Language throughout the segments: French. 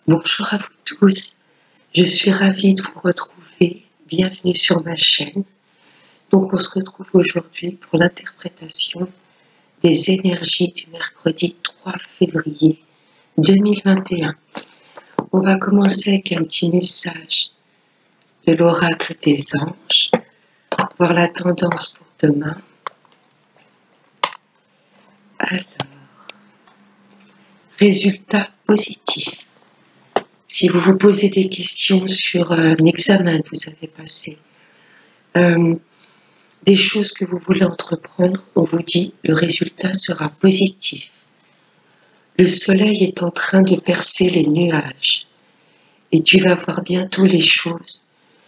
Bonjour à vous tous, je suis ravie de vous retrouver, bienvenue sur ma chaîne. Donc on se retrouve aujourd'hui pour l'interprétation des énergies du mercredi 3 février 2021. On va commencer avec un petit message de l'oracle des anges, voir la tendance pour demain. Alors, résultat positif. Si vous vous posez des questions sur un examen que vous avez passé, des choses que vous voulez entreprendre, on vous dit le résultat sera positif. Le soleil est en train de percer les nuages et tu vas voir bientôt les choses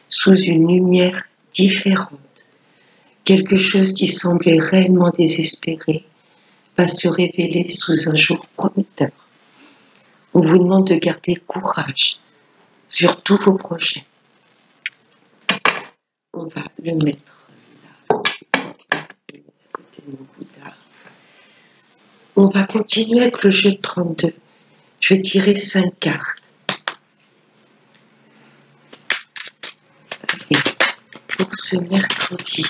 sous une lumière différente. Quelque chose qui semblait réellement désespéré va se révéler sous un jour prometteur. On vous demande de garder courage sur tous vos projets. On va le mettre là, à côté de mon Bouddha. On va continuer avec le jeu de 32. Je vais tirer 5 cartes. Allez, pour ce mercredi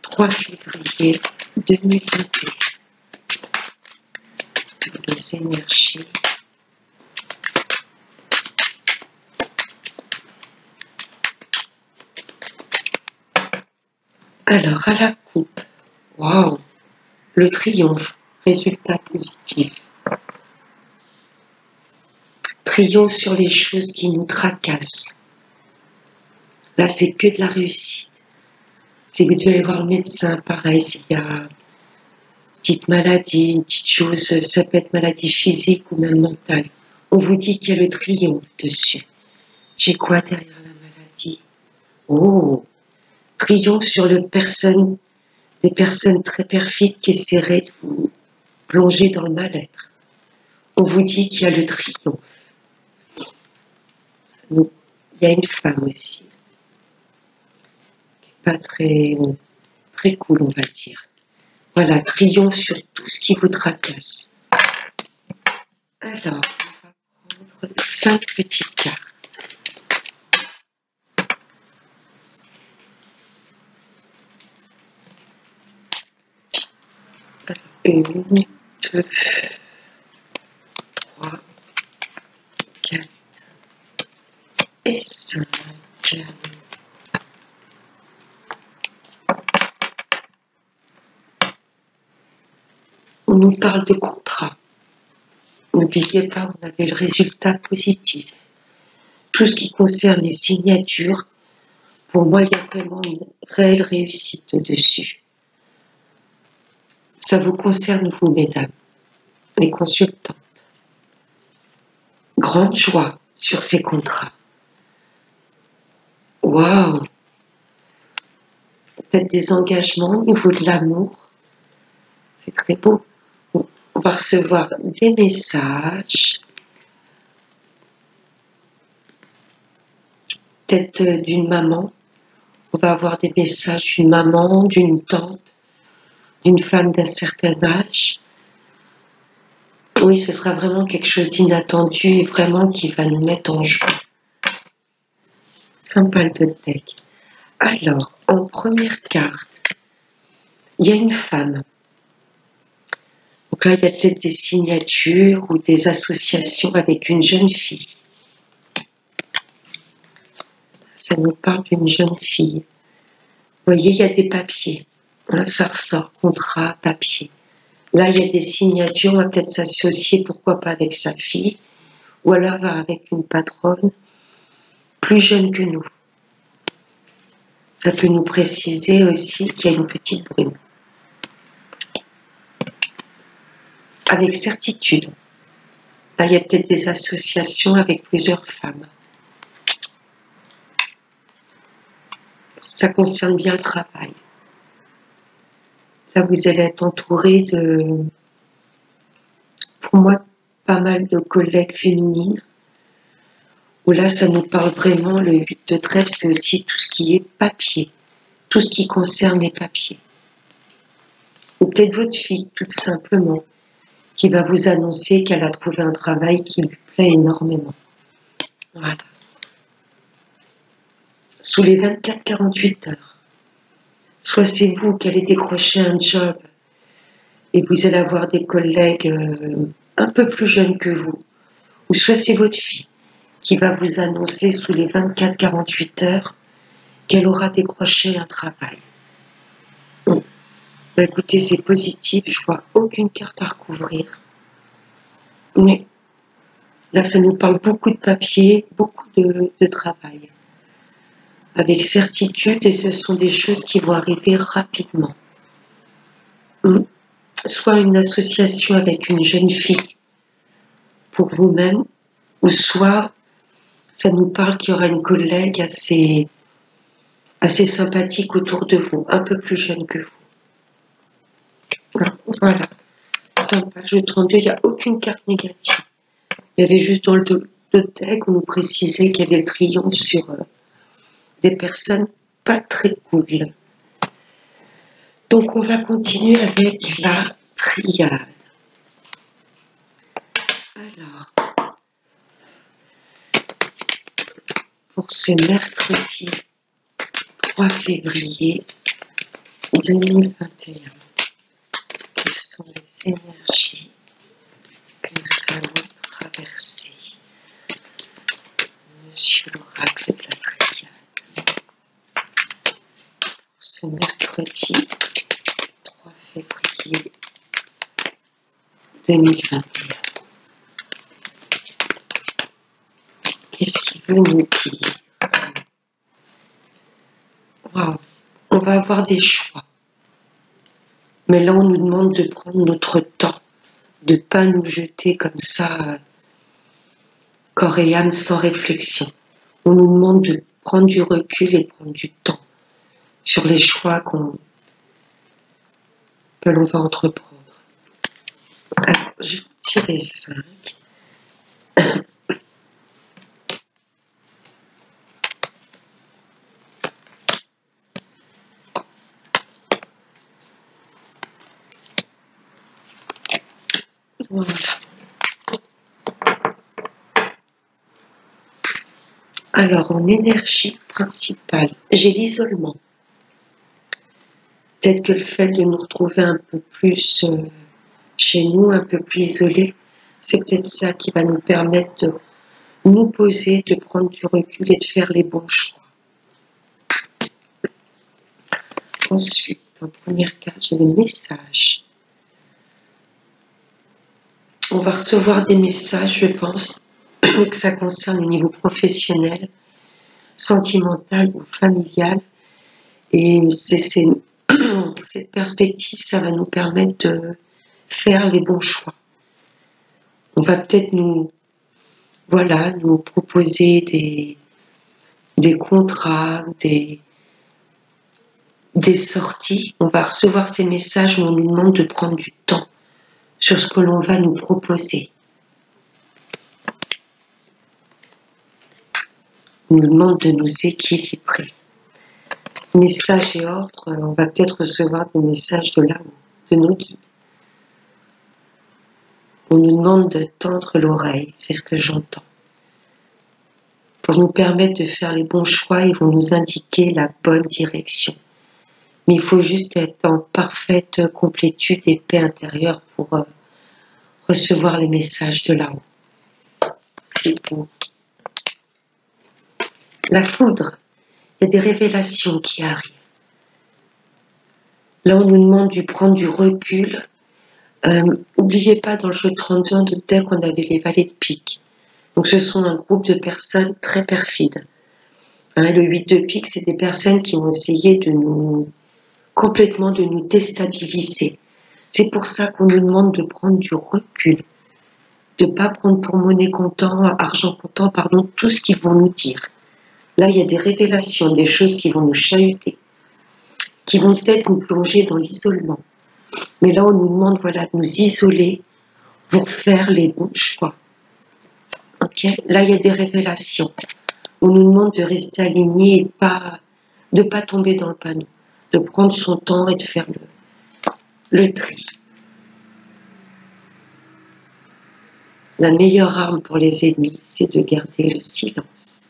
3 février 2021, les énergies. Alors, à la coupe, waouh, le triomphe, résultat positif. Triomphe sur les choses qui nous tracassent. Là, c'est que de la réussite. Si vous devez aller voir le médecin, pareil, s'il y a une petite maladie, une petite chose, ça peut être maladie physique ou même mentale. On vous dit qu'il y a le triomphe dessus. J'ai quoi derrière la maladie? Oh, triomphe sur des personnes très perfides qui essaieraient de vous plonger dans le mal-être. On vous dit qu'il y a le triomphe. Il y a une femme aussi, qui n'est pas très cool, on va dire. Voilà, triomphe sur tout ce qui vous tracasse. Alors, on va prendre 5 petites cartes. Alors, 1, 2, 3, 4 et 5. On nous parle de contrat. N'oubliez pas, on avait le résultat positif. Tout ce qui concerne les signatures, pour moi, il y a vraiment une réelle réussite dessus. Ça vous concerne, vous, mesdames, les consultantes. Grande joie sur ces contrats. Waouh! Peut-être des engagements au niveau de l'amour. C'est très beau. On va recevoir des messages. Peut-être d'une maman. On va avoir des messages d'une maman, d'une tante, d'une femme d'un certain âge. Oui, ce sera vraiment quelque chose d'inattendu et vraiment qui va nous mettre en joie. Sympa de deck. Alors, en première carte, il y a une femme. Donc là, il y a peut-être des signatures ou des associations avec une jeune fille. Ça nous parle d'une jeune fille. Vous voyez, il y a des papiers. Là, ça ressort, contrat, papier. Là, il y a des signatures, on va peut-être s'associer, pourquoi pas avec sa fille, ou alors avec une patronne plus jeune que nous. Ça peut nous préciser aussi qu'il y a une petite brune. Avec certitude. Là, il y a peut-être des associations avec plusieurs femmes. Ça concerne bien le travail. Là, vous allez être entouré de, pour moi, pas mal de collègues féminines. Où là, ça nous parle vraiment, le 8 de trèfle, c'est aussi tout ce qui est papier. Tout ce qui concerne les papiers. Ou peut-être votre fille, tout simplement, qui va vous annoncer qu'elle a trouvé un travail qui lui plaît énormément. Voilà. Sous les 24-48 heures, soit c'est vous qui allez décrocher un job et vous allez avoir des collègues un peu plus jeunes que vous, ou soit c'est votre fille qui va vous annoncer sous les 24-48 heures qu'elle aura décroché un travail. Bon. Bah, écoutez, c'est positif, je vois aucune carte à recouvrir. Mais là, ça nous parle beaucoup de papier, beaucoup de travail. Avec certitude, et ce sont des choses qui vont arriver rapidement. Soit une association avec une jeune fille pour vous-même, ou soit ça nous parle qu'il y aura une collègue assez sympathique autour de vous, un peu plus jeune que vous. Voilà, sympa. Je 32, il n'y a aucune carte négative. Il y avait juste dans le deck, on nous précisait qu'il y avait le triomphe sur des personnes pas très cool. Donc on va continuer avec la triade. Alors, pour ce mercredi 3 février 2021, quelles sont les énergies que nous allons traverser? Monsieur l'oracle de la triade. Pour ce mercredi 3 février 2021. Qu'est-ce qu'il veut nous dire? Wow. On va avoir des choix. Mais là, on nous demande de prendre notre temps, de ne pas nous jeter comme ça, corps et âme, sans réflexion. On nous demande de prendre du recul et de prendre du temps sur les choix que l'on va entreprendre. Alors, je vais tirer 5. Voilà. Alors, en énergie principale, j'ai l'isolement. Peut-être que le fait de nous retrouver un peu plus chez nous, un peu plus isolés, c'est peut-être ça qui va nous permettre de nous poser, de prendre du recul et de faire les bons choix. Ensuite, en première carte, j'ai le message. On va recevoir des messages, je pense, que ça concerne le niveau professionnel, sentimental ou familial. Et cette perspective, ça va nous permettre de faire les bons choix. On va peut-être nous proposer des contrats, des sorties. On va recevoir ces messages où on nous demande de prendre du temps sur ce que l'on va nous proposer. On nous demande de nous équilibrer. Messages et ordres, on va peut-être recevoir des messages de là-haut, de nos guides. On nous demande de tendre l'oreille, c'est ce que j'entends. Pour nous permettre de faire les bons choix, ils vont nous indiquer la bonne direction. Mais il faut juste être en parfaite complétude et paix intérieure pour recevoir les messages de là-haut. C'est beau. La foudre, il y a des révélations qui arrivent. Là, on nous demande de prendre du recul. N'oubliez pas, dans le jeu 32 de deck, on avait les valets de pique. Donc ce sont un groupe de personnes très perfides. Le 8 de pique, c'est des personnes qui ont essayé de nous déstabiliser. C'est pour ça qu'on nous demande de prendre du recul, de ne pas prendre pour monnaie comptant, argent comptant, tout ce qu'ils vont nous dire. Là, il y a des révélations, des choses qui vont nous chahuter, qui vont peut-être nous plonger dans l'isolement. Mais là, on nous demande de nous isoler pour faire les bons choix. Okay. Là, il y a des révélations. On nous demande de rester aligné et de ne pas tomber dans le panneau, de prendre son temps et de faire le tri. La meilleure arme pour les ennemis, c'est de garder le silence.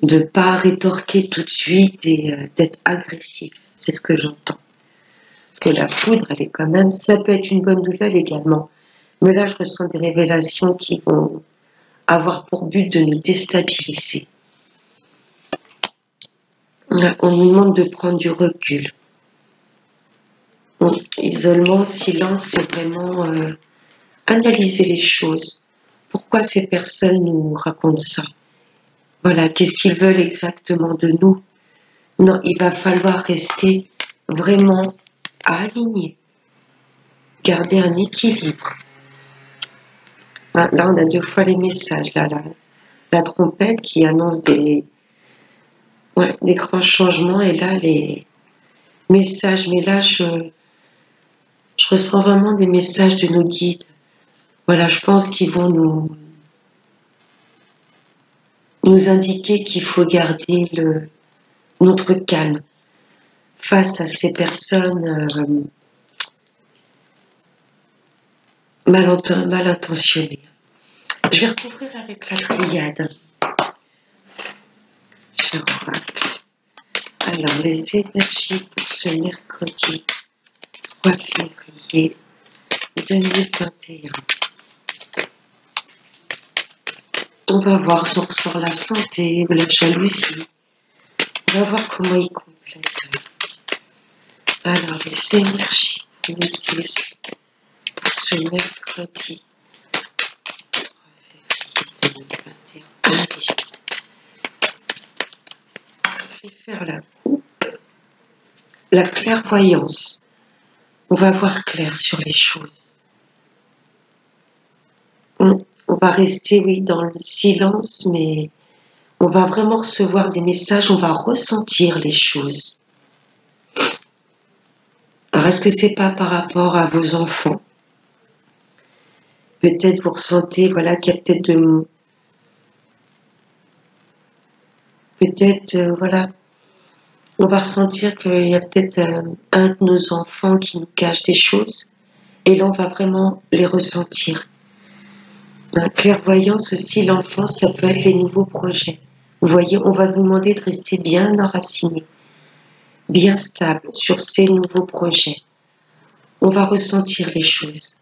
De ne pas rétorquer tout de suite et d'être agressif. C'est ce que j'entends. Parce que la foudre, elle est quand même... Ça peut être une bonne nouvelle également. Mais là, je ressens des révélations qui vont avoir pour but de nous déstabiliser. On nous demande de prendre du recul. Isolement, silence, c'est vraiment analyser les choses. Pourquoi ces personnes nous racontent ça? Voilà, qu'est-ce qu'ils veulent exactement de nous? Non, il va falloir rester vraiment aligné, garder un équilibre. Là, on a 2 fois les messages. Là, la trompette qui annonce des grands changements, et là, les messages. Mais là, je ressens vraiment des messages de nos guides. Voilà, je pense qu'ils vont nous indiquer qu'il faut garder notre calme face à ces personnes mal intentionnées. Je vais recouvrir avec la triade. Cher oracle. Alors, les énergies pour ce mercredi 3 février 2021. On va voir si on ressort la santé ou la jalousie. On va voir comment il complète. Alors, les énergies méduses pour ce mercredi 3 février 2021. Allez. Je vais faire la coupe. La clairvoyance. On va voir clair sur les choses. On va rester, oui, dans le silence, mais on va vraiment recevoir des messages, on va ressentir les choses. Alors, est-ce que c'est pas par rapport à vos enfants? Peut-être vous ressentez, voilà, qu'il y a peut-être voilà, on va ressentir qu'il y a peut-être un de nos enfants qui nous cache des choses, et là, on va vraiment les ressentir. Clairvoyance aussi, l'enfance, ça peut être les nouveaux projets. Vous voyez, on va vous demander de rester bien enraciné, bien stable sur ces nouveaux projets. On va ressentir les choses.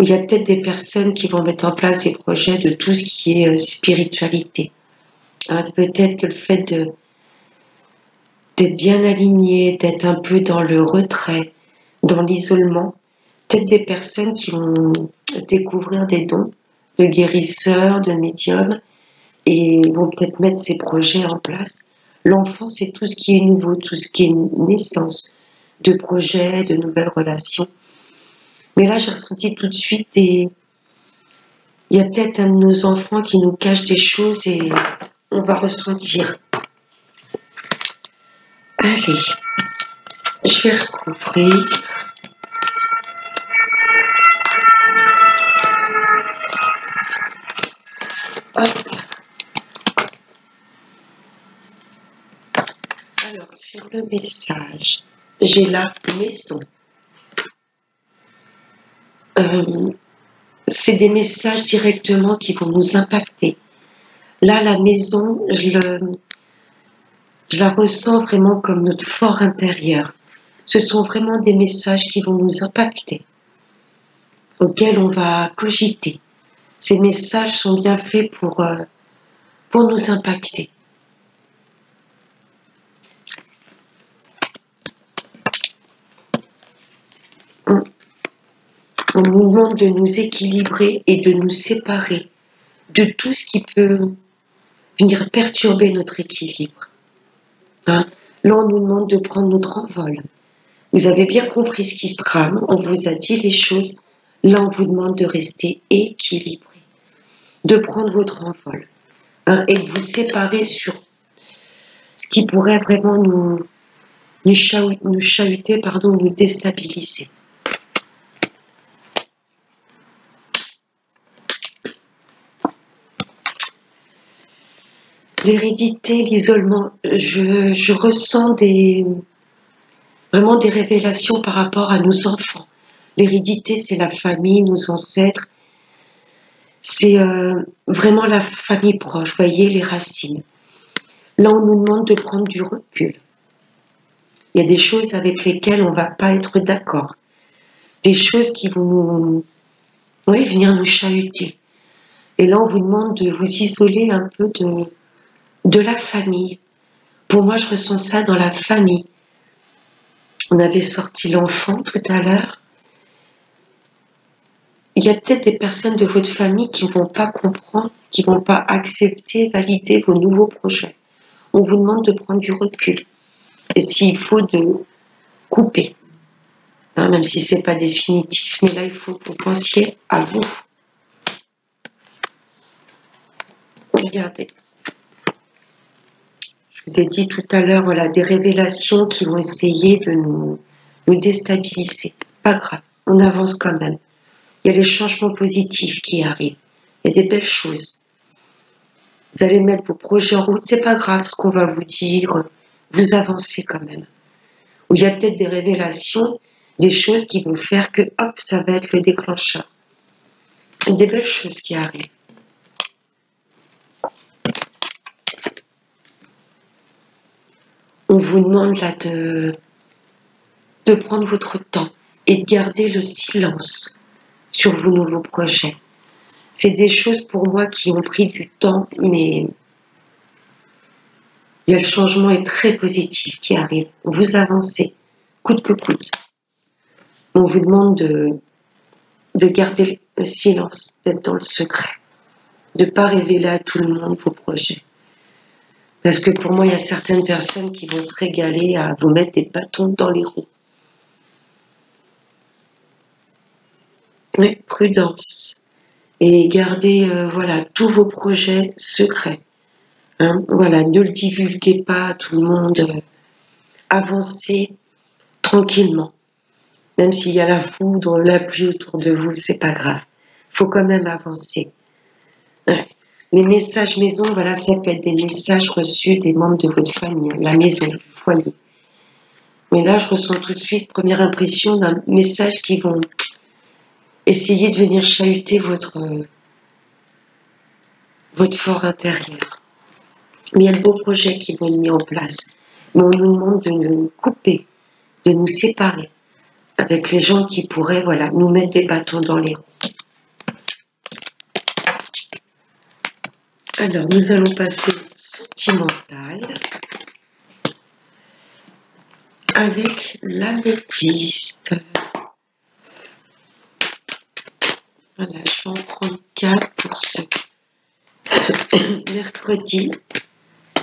Il y a peut-être des personnes qui vont mettre en place des projets de tout ce qui est spiritualité. Peut-être que le fait d'être bien aligné, d'être un peu dans le retrait, dans l'isolement, peut-être des personnes qui vont découvrir des dons de guérisseurs, de médiums, et vont peut-être mettre ces projets en place. L'enfant, c'est tout ce qui est nouveau, tout ce qui est naissance de projets, de nouvelles relations. Mais là, j'ai ressenti tout de suite il y a peut-être un de nos enfants qui nous cache des choses et on va ressentir. Allez, je vais recouvrir. Hop. Alors, sur le message, j'ai la maison. C'est des messages directement qui vont nous impacter. Là, la maison, je la ressens vraiment comme notre fort intérieur. Ce sont vraiment des messages qui vont nous impacter, auxquels on va cogiter. Ces messages sont bien faits pour nous impacter. On nous demande de nous équilibrer et de nous séparer de tout ce qui peut venir perturber notre équilibre. Là, on nous demande de prendre notre envol. Vous avez bien compris ce qui se trame, on vous a dit les choses. Là, on vous demande de rester équilibré, de prendre votre envol et de vous séparer sur ce qui pourrait vraiment nous chahuter, nous déstabiliser. L'hérédité, l'isolement, je ressens vraiment des révélations par rapport à nos enfants. L'hérédité, c'est la famille, nos ancêtres. C'est vraiment la famille proche, voyez, les racines. Là, on nous demande de prendre du recul. Il y a des choses avec lesquelles on ne va pas être d'accord. Des choses qui vont nous, oui, venir nous chahuter. Et là, on vous demande de vous isoler un peu de la famille. Pour moi, je ressens ça dans la famille. On avait sorti l'enfant tout à l'heure. Il y a peut-être des personnes de votre famille qui ne vont pas comprendre, qui ne vont pas accepter, valider vos nouveaux projets. On vous demande de prendre du recul. Et s'il faut de couper, hein, même si ce n'est pas définitif, mais là, il faut que vous pensiez à vous. Regardez. Je vous ai dit tout à l'heure, voilà, des révélations qui vont essayer de nous déstabiliser. Pas grave, on avance quand même. Il y a les changements positifs qui arrivent. Il y a des belles choses. Vous allez mettre vos projets en route, c'est pas grave ce qu'on va vous dire. Vous avancez quand même. Ou il y a peut-être des révélations, des choses qui vont faire que, hop, ça va être le déclencheur. Il y a des belles choses qui arrivent. On vous demande là de prendre votre temps et de garder le silence sur vos nouveaux projets. C'est des choses pour moi qui ont pris du temps, mais il y a le changement est très positif qui arrive. Vous avancez, coûte que coûte. On vous demande de garder le silence, d'être dans le secret, de ne pas révéler à tout le monde vos projets. Parce que pour moi, il y a certaines personnes qui vont se régaler à vous mettre des bâtons dans les roues. Mais prudence. Et gardez voilà, tous vos projets secrets. Hein, voilà, ne le divulguez pas à tout le monde. Avancez tranquillement. Même s'il y a la foudre, la pluie autour de vous, c'est pas grave. Il faut quand même avancer. Les messages maison, voilà, ça peut être des messages reçus des membres de votre famille, la maison, le foyer. Mais là, je ressens tout de suite première impression d'un message qui vont essayer de venir chahuter votre fort intérieur. Mais il y a de beaux projets qui vont être mis en place. Mais on nous demande de nous couper, de nous séparer avec les gens qui pourraient, voilà, nous mettre des bâtons dans les roues. Alors, nous allons passer au sentimental avec l'améthyste. Voilà, je vais en prendre 4 pour ce mercredi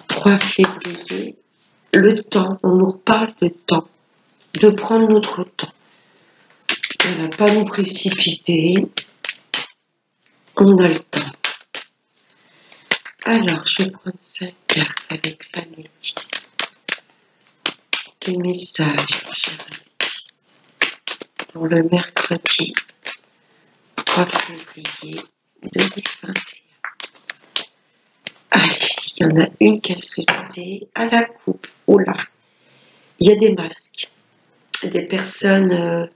3 février. Le temps, on nous reparle de temps, de prendre notre temps. Voilà, pas nous précipiter. On a le temps. Alors, je vais prendre 5 cartes avec l'améthyste. Des messages, cher améthyste, pour le mercredi 3 février 2021. Allez, il y en a une qui a sauté à la coupe. Oh là, il y a des masques, des personnes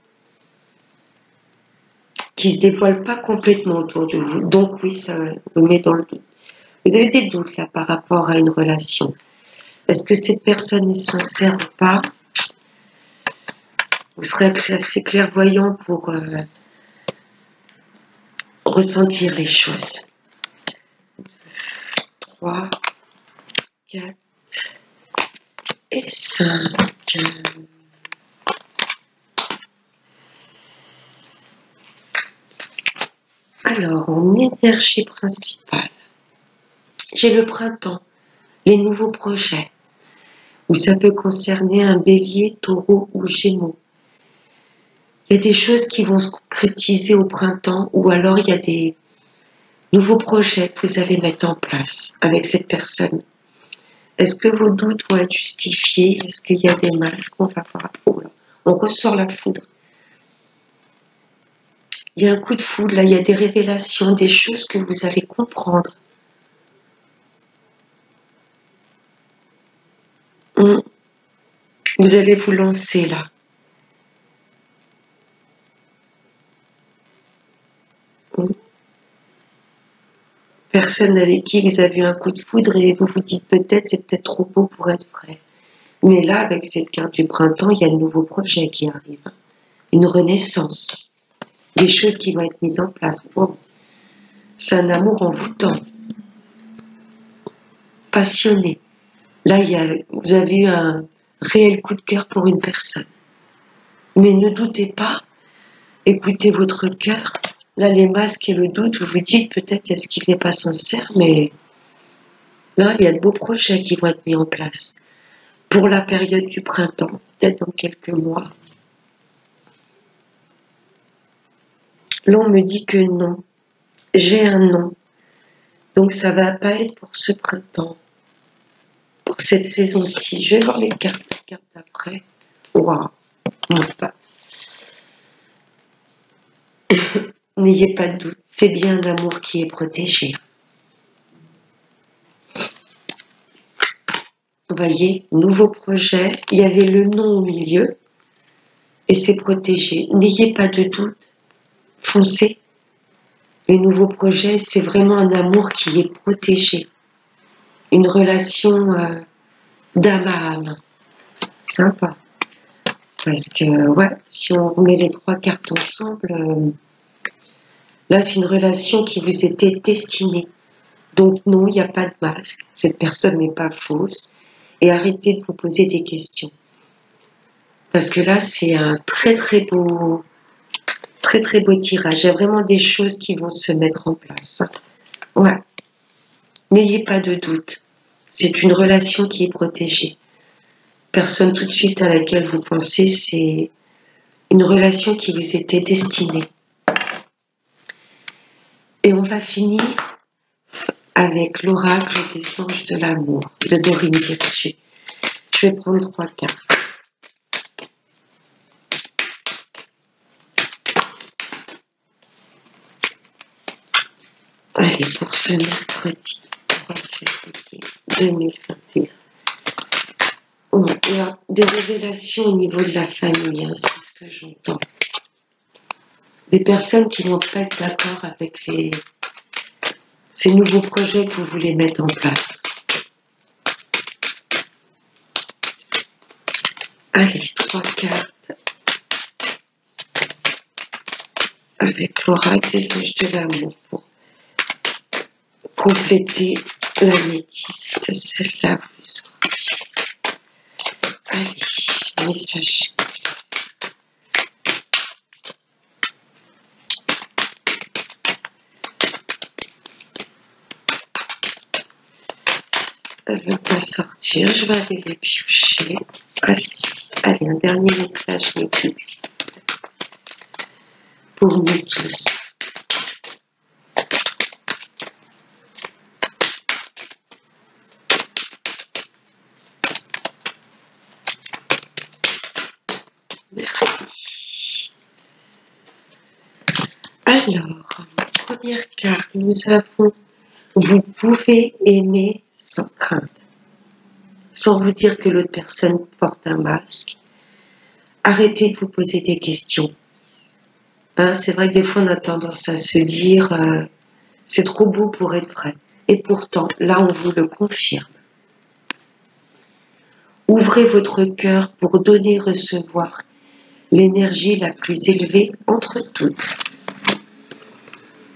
qui ne se dévoilent pas complètement autour de vous. Donc oui, ça vous met dans le doute. Vous avez des doutes là par rapport à une relation. Est-ce que cette personne est sincère ou pas? Vous serez assez clairvoyant pour ressentir les choses. 3, 4 et 5. Alors, en énergie principale, j'ai le printemps, les nouveaux projets, ou ça peut concerner un bélier, taureau ou gémeaux. Il y a des choses qui vont se concrétiser au printemps, ou alors il y a des nouveaux projets que vous allez mettre en place avec cette personne. Est-ce que vos doutes vont être justifiés? Est-ce qu'il y a des masques? On va voir. Oh là, on ressort la foudre. Il y a un coup de foudre, là, il y a des révélations, des choses que vous allez comprendre. Vous allez vous lancer là. personne avec qui vous avez eu un coup de foudre et vous vous dites peut-être c'est peut-être trop beau pour être vrai. Mais là, avec cette carte du printemps, il y a de nouveaux projets qui arrivent. Une renaissance. Des choses qui vont être mises en place. Wow. C'est un amour envoûtant. Passionné. Là, vous avez eu un réel coup de cœur pour une personne. Mais ne doutez pas. Écoutez votre cœur. Là, les masques et le doute, vous vous dites peut-être est-ce qu'il n'est pas sincère, mais là, il y a de beaux projets qui vont être mis en place. Pour la période du printemps, peut-être dans quelques mois. L'on me dit que non. J'ai un non. Donc ça va pas être pour ce printemps. Pour cette saison-ci. Je vais voir les cartes, d'après. Waouh. N'ayez pas de doute. C'est bien l'amour qui est protégé. Vous voyez, nouveau projet. Il y avait le non au milieu. Et c'est protégé. N'ayez pas de doute. Foncez. Les nouveaux projets, c'est vraiment un amour qui est protégé. Une relation d'âme à âme. Sympa. Parce que, ouais, si on remet les trois cartes ensemble, là, c'est une relation qui vous était destinée. Donc, non, il n'y a pas de masque. Cette personne n'est pas fausse. Et arrêtez de vous poser des questions. Parce que là, c'est un très, très beau tirage. Il y a vraiment des choses qui vont se mettre en place. Ouais. N'ayez pas de doute. C'est une relation qui est protégée. Personne tout de suite à laquelle vous pensez, c'est une relation qui vous était destinée. Et on va finir avec l'oracle des anges de l'amour de Dorine Virtue. Je vais prendre 3 cartes. Allez, pour ce mercredi 3 février 2021. Il y a des révélations au niveau de la famille, c'est ce que j'entends. Des personnes qui vont pas être d'accord avec ces nouveaux projets que vous voulez mettre en place. Allez, 3 cartes. Avec l'oracle des anges de l'amour pour compléter la métisse de celle-là vous sortir. Allez, message. Elle ne veut pas sortir, je vais aller les piocher. Ah si, allez, un dernier message métisse pour nous tous. Merci. Alors, première carte, nous avons vous pouvez aimer sans crainte, sans vous dire que l'autre personne porte un masque. Arrêtez de vous poser des questions. C'est vrai que des fois on a tendance à se dire c'est trop beau pour être vrai. Et pourtant, là on vous le confirme. Ouvrez votre cœur pour donner et recevoir l'énergie la plus élevée entre toutes.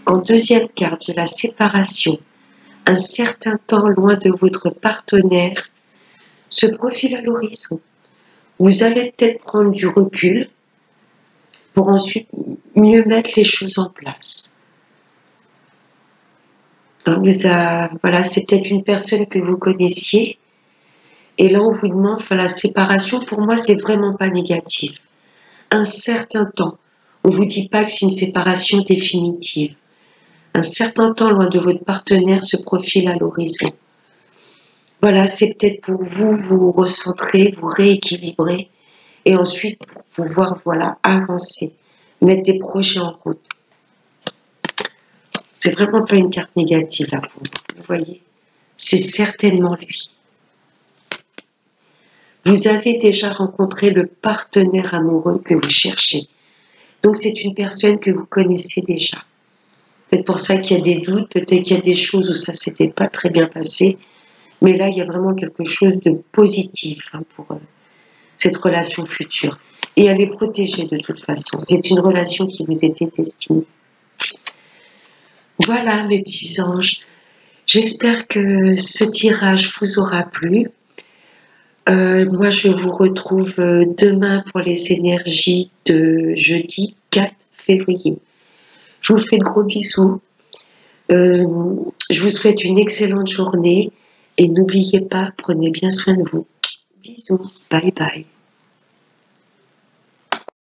En deuxième carte, la séparation. Un certain temps loin de votre partenaire se profile à l'horizon. Vous allez peut-être prendre du recul pour ensuite mieux mettre les choses en place. Voilà, c'est peut-être une personne que vous connaissiez et là on vous demande, la séparation pour moi c'est vraiment pas négatif. Un certain temps, on vous dit pas que c'est une séparation définitive. Un certain temps loin de votre partenaire se profile à l'horizon. Voilà, c'est peut-être pour vous vous recentrer, vous rééquilibrer et ensuite pour pouvoir avancer, mettre des projets en route. C'est vraiment pas une carte négative là pour vous voyez. C'est certainement lui. Vous avez déjà rencontré le partenaire amoureux que vous cherchez. Donc c'est une personne que vous connaissez déjà. peut-être pour ça qu'il y a des doutes, peut-être qu'il y a des choses où ça s'était pas très bien passé. Mais là, il y a vraiment quelque chose de positif pour cette relation future. Et elle est protégée de toute façon. C'est une relation qui vous était destinée. Voilà, mes petits anges. J'espère que ce tirage vous aura plu. Moi, je vous retrouve demain pour les énergies de jeudi 4 février. Je vous fais de gros bisous. Je vous souhaite une excellente journée et n'oubliez pas, prenez bien soin de vous. Bisous, bye bye.